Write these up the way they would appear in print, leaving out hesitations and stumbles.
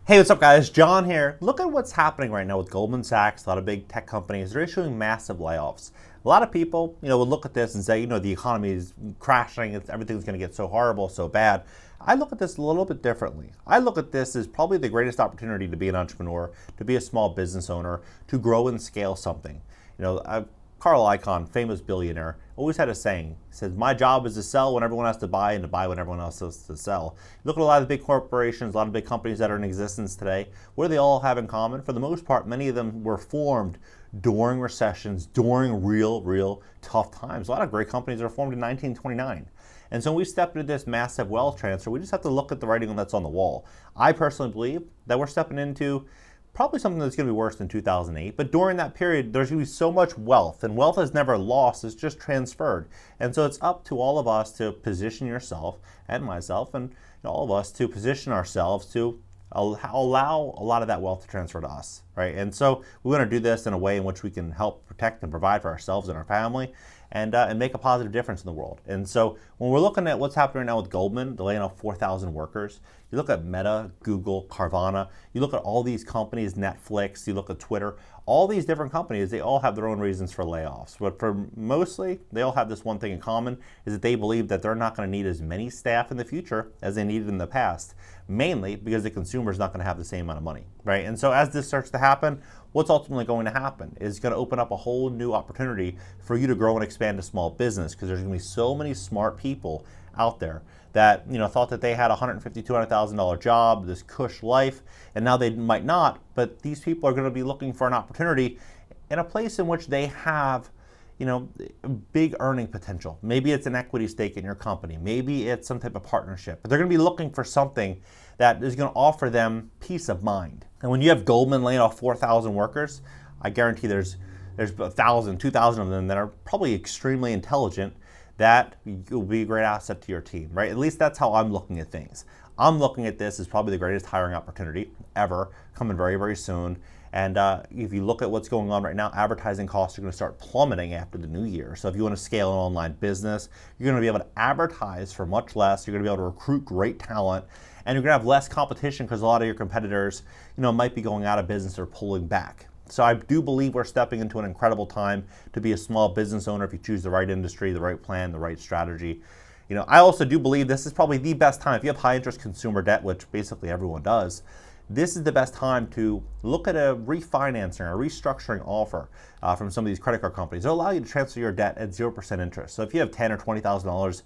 Hey, what's up guys? John here. Look at what's happening right now with Goldman Sachs, a lot of big tech companies. They're issuing massive layoffs. A lot of people, would look at this and say, the economy is crashing, everything's going to get so horrible, so bad. I look at this a little bit differently. I look at this as probably the greatest opportunity to be an entrepreneur, to be a small business owner, to grow and scale something. Carl Icahn, famous billionaire, always had a saying. He says, my job is to sell when everyone has to buy and to buy when everyone else has to sell. Look at a lot of the big corporations, a lot of big companies that are in existence today. What do they all have in common? For the most part, many of them were formed during recessions, during real tough times. A lot of great companies are formed in 1929. And so when we step into this massive wealth transfer, we just have to look at the writing that's on the wall. I personally believe that we're stepping into probably something that's going to be worse than 2008, but during that period, there's going to be so much wealth, and wealth is never lost, it's just transferred. And so it's up to all of us to position yourself, and myself, and all of us to position ourselves to allow a lot of that wealth to transfer to us, right? And so we want to do this in a way in which we can help protect and provide for ourselves and our family, and make a positive difference in the world. And so when we're looking at what's happening right now with Goldman, they're laying off 4,000 workers. You look at Meta, Google, Carvana, you look at all these companies, Netflix, you look at Twitter, all these different companies, they all have their own reasons for layoffs. But for mostly, they all have this one thing in common, is that they believe that they're not going to need as many staff in the future as they needed in the past, mainly because the consumer is not going to have the same amount of money, right? And so as this starts to happen, what's ultimately going to happen is going to open up a whole new opportunity for you to grow and expand a small business, because there's going to be so many smart people out there that thought that they had a $150,000, $200,000 job, this cush life, and now they might not. But these people are going to be looking for an opportunity in a place in which they have big earning potential. Maybe it's an equity stake in your company. Maybe it's some type of partnership. But they're going to be looking for something that is going to offer them peace of mind. And when you have Goldman laying off 4,000 workers, I guarantee there's 1,000, 2,000 of them that are probably extremely intelligent, that will be a great asset to your team, right? At least that's how I'm looking at things. I'm looking at this as probably the greatest hiring opportunity ever, coming very soon. And if you look at what's going on right now, advertising costs are going to start plummeting after the new year. So if you want to scale an online business, you're going to be able to advertise for much less. You're going to be able to recruit great talent, and you're going to have less competition because a lot of your competitors, might be going out of business or pulling back. So I do believe we're stepping into an incredible time to be a small business owner if you choose the right industry, the right plan, the right strategy. I also do believe this is probably the best time. If you have high interest consumer debt, which basically everyone does, this is the best time to look at a refinancing or restructuring offer from some of these credit card companies. They'll allow you to transfer your debt at 0% interest. So if you have $10,000 or $20,000,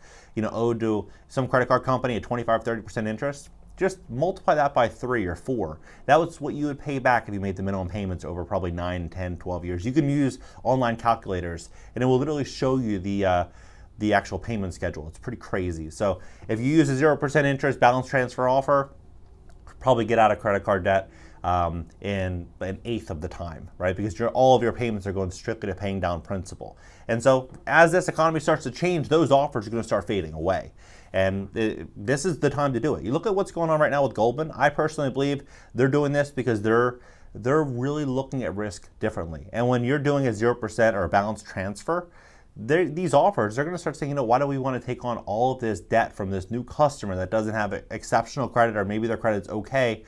owed to some credit card company at 25, 30% interest, just multiply that by 3 or 4. That was what you would pay back if you made the minimum payments over probably 9, 10, 12 years. You can use online calculators, and it will literally show you the actual payment schedule. It's pretty crazy. So if you use a 0% interest balance transfer offer, probably get out of credit card debt in an eighth of the time, right? Because all of your payments are going strictly to paying down principal. And so as this economy starts to change, those offers are going to start fading away. And this is the time to do it. You look at what's going on right now with Goldman. I personally believe they're doing this because they're really looking at risk differently. And when you're doing a 0% or a balance transfer, these offers, they're going to start saying, why do we want to take on all of this debt from this new customer that doesn't have exceptional credit, or maybe their credit's okay?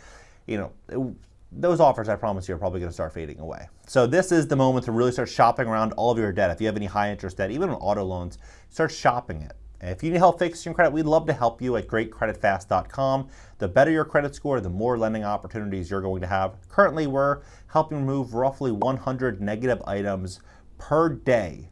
Those offers, I promise you, are probably going to start fading away. So this is the moment to really start shopping around all of your debt. If you have any high interest debt, even on auto loans, start shopping it. And if you need help fixing your credit, we'd love to help you at GreatCreditFast.com. The better your credit score, the more lending opportunities you're going to have. Currently, we're helping remove roughly 100 negative items per day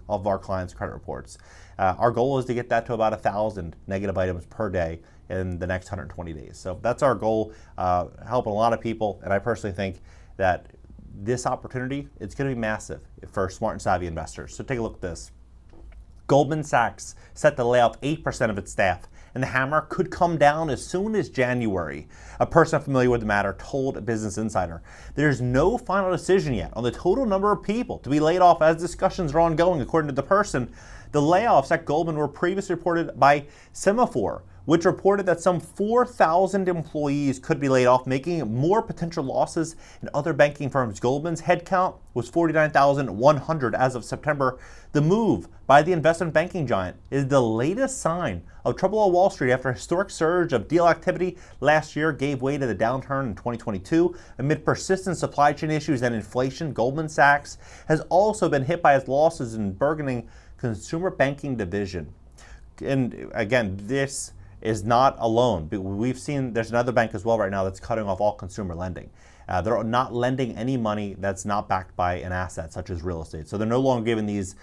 of our clients' credit reports. Our goal is to get that to about 1,000 negative items per day in the next 120 days. So that's our goal, helping a lot of people. And I personally think that this opportunity, it's going to be massive for smart and savvy investors. So take a look at this. Goldman Sachs set to lay off 8% of its staff, and the hammer could come down as soon as January. A person familiar with the matter told Business Insider. There's no final decision yet on the total number of people to be laid off as discussions are ongoing. According to the person, the layoffs at Goldman were previously reported by Semaphore, which reported that some 4,000 employees could be laid off, making more potential losses in other banking firms. Goldman's headcount was 49,100 as of September. The move by the investment banking giant is the latest sign of trouble on Wall Street after a historic surge of deal activity last year gave way to the downturn in 2022. Amid persistent supply chain issues and inflation, Goldman Sachs has also been hit by its losses in burgeoning consumer banking division. And again, this is not alone. We've seen there's another bank as well right now that's cutting off all consumer lending. They're not lending any money that's not backed by an asset such as real estate. So they're no longer giving these,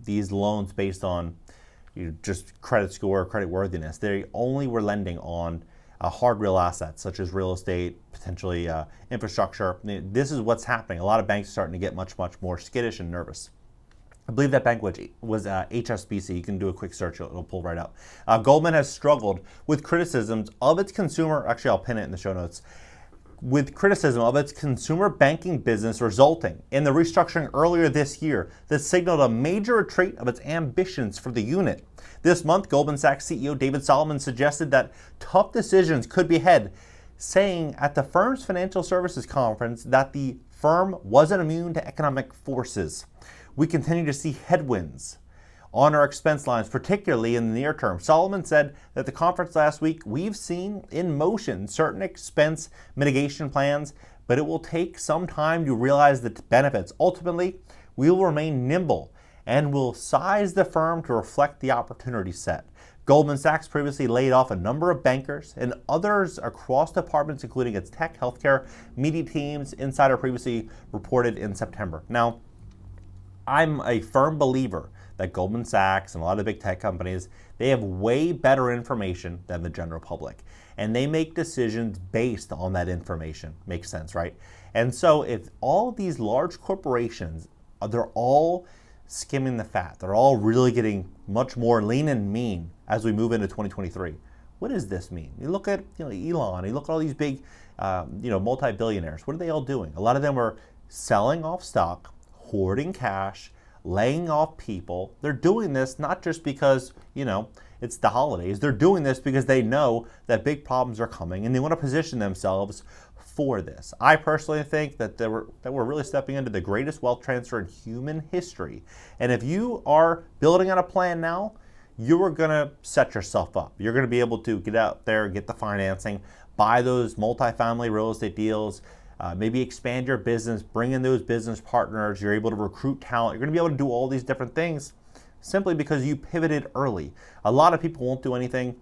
these loans based on just credit score, credit worthiness. They only were lending on hard real assets such as real estate, potentially infrastructure. This is what's happening. A lot of banks are starting to get much more skittish and nervous. I believe that bank was HSBC. You can do a quick search, it'll pull right up. Goldman has struggled with criticisms of its consumer, actually I'll pin it in the show notes, with criticism of its consumer banking business resulting in the restructuring earlier this year that signaled a major retreat of its ambitions for the unit. This month, Goldman Sachs CEO David Solomon suggested that tough decisions could be ahead, saying at the firm's financial services conference that the firm wasn't immune to economic forces. We continue to see headwinds on our expense lines, particularly in the near term. Solomon said at the conference last week, we've seen in motion certain expense mitigation plans, but it will take some time to realize the benefits. Ultimately, we will remain nimble and will size the firm to reflect the opportunity set. Goldman Sachs previously laid off a number of bankers and others across departments, including its tech, healthcare, media teams, Insider previously reported in September. Now, I'm a firm believer that Goldman Sachs and a lot of big tech companies, they have way better information than the general public. And they make decisions based on that information. Makes sense, right? And so if all these large corporations, they're all skimming the fat, they're all really getting much more lean and mean as we move into 2023. What does this mean? You look at Elon, you look at all these big multi-billionaires. What are they all doing? A lot of them are selling off stock, hoarding cash, laying off people. They're doing this not just because, it's the holidays. They're doing this because they know that big problems are coming and they want to position themselves for this. I personally think that we're really stepping into the greatest wealth transfer in human history. And if you are building on a plan now, you are going to set yourself up. You're going to be able to get out there, get the financing, buy those multifamily real estate deals, maybe expand your business, bring in those business partners. You're able to recruit talent. You're going to be able to do all these different things simply because you pivoted early. A lot of people won't do anything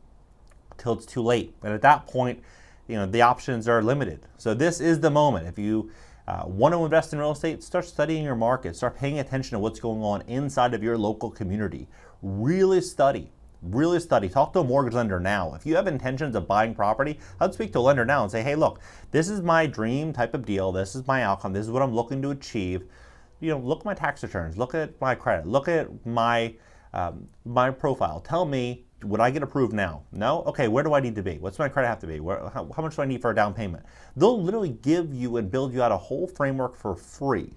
till it's too late. And at that point, the options are limited. So this is the moment. If you want to invest in real estate, start studying your market. Start paying attention to what's going on inside of your local community. Really study. Talk to a mortgage lender now. If you have intentions of buying property, I'd speak to a lender now and say, hey, look, this is my dream type of deal. This is my outcome. This is what I'm looking to achieve. Look at my tax returns. Look at my credit. Look at my profile. Tell me, would I get approved now? No? Okay, where do I need to be? What's my credit have to be? How much do I need for a down payment? They'll literally give you and build you out a whole framework for free.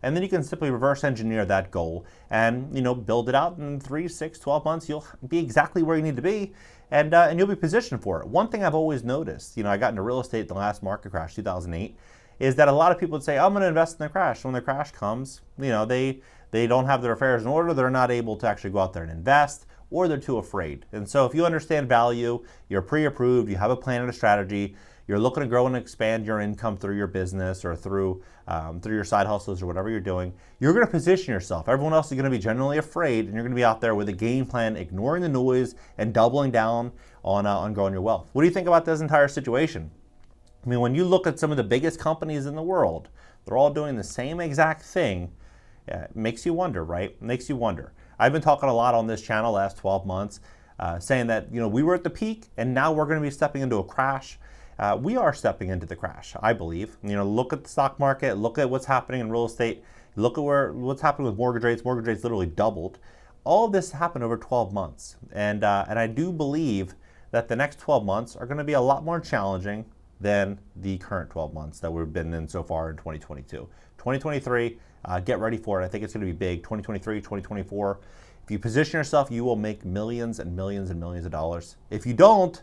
And then you can simply reverse engineer that goal and build it out in 3, 6, 12 months. You'll be exactly where you need to be, and you'll be positioned for it. One thing I've always noticed, I got into real estate in the last market crash, 2008, is that a lot of people would say, I'm going to invest in the crash. When the crash comes, they don't have their affairs in order. They're not able to actually go out there and invest, or they're too afraid. And so if you understand value, you're pre-approved, you have a plan and a strategy, you're looking to grow and expand your income through your business or through your side hustles or whatever you're doing, you're going to position yourself. Everyone else is going to be generally afraid, and you're going to be out there with a game plan, ignoring the noise and doubling down on growing your wealth. What do you think about this entire situation? I mean, when you look at some of the biggest companies in the world, they're all doing the same exact thing. It makes you wonder, right? It makes you wonder. I've been talking a lot on this channel last 12 months, saying that we were at the peak and now we're going to be stepping into a crash. We are stepping into the crash, I believe. Look at the stock market, look at what's happening in real estate, look at what's happening with mortgage rates. Mortgage rates literally doubled. All of this happened over 12 months. And I do believe that the next 12 months are going to be a lot more challenging than the current 12 months that we've been in so far in 2022. 2023, get ready for it. I think it's going to be big. 2023, 2024, If you position yourself, you will make millions and millions and millions of dollars. If you don't,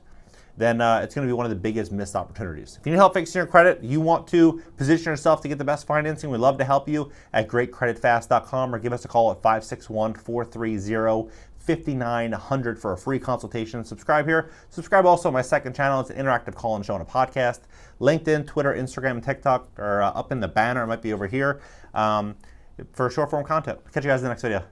then it's going to be one of the biggest missed opportunities. If you need help fixing your credit, you want to position yourself to get the best financing, we'd love to help you at GreatCreditFast.com or give us a call at 561-430-5900 for a free consultation. Subscribe here. Subscribe also to my second channel. It's an interactive call and show and a podcast. LinkedIn, Twitter, Instagram, and TikTok are up in the banner. It might be over here for short form content. Catch you guys in the next video.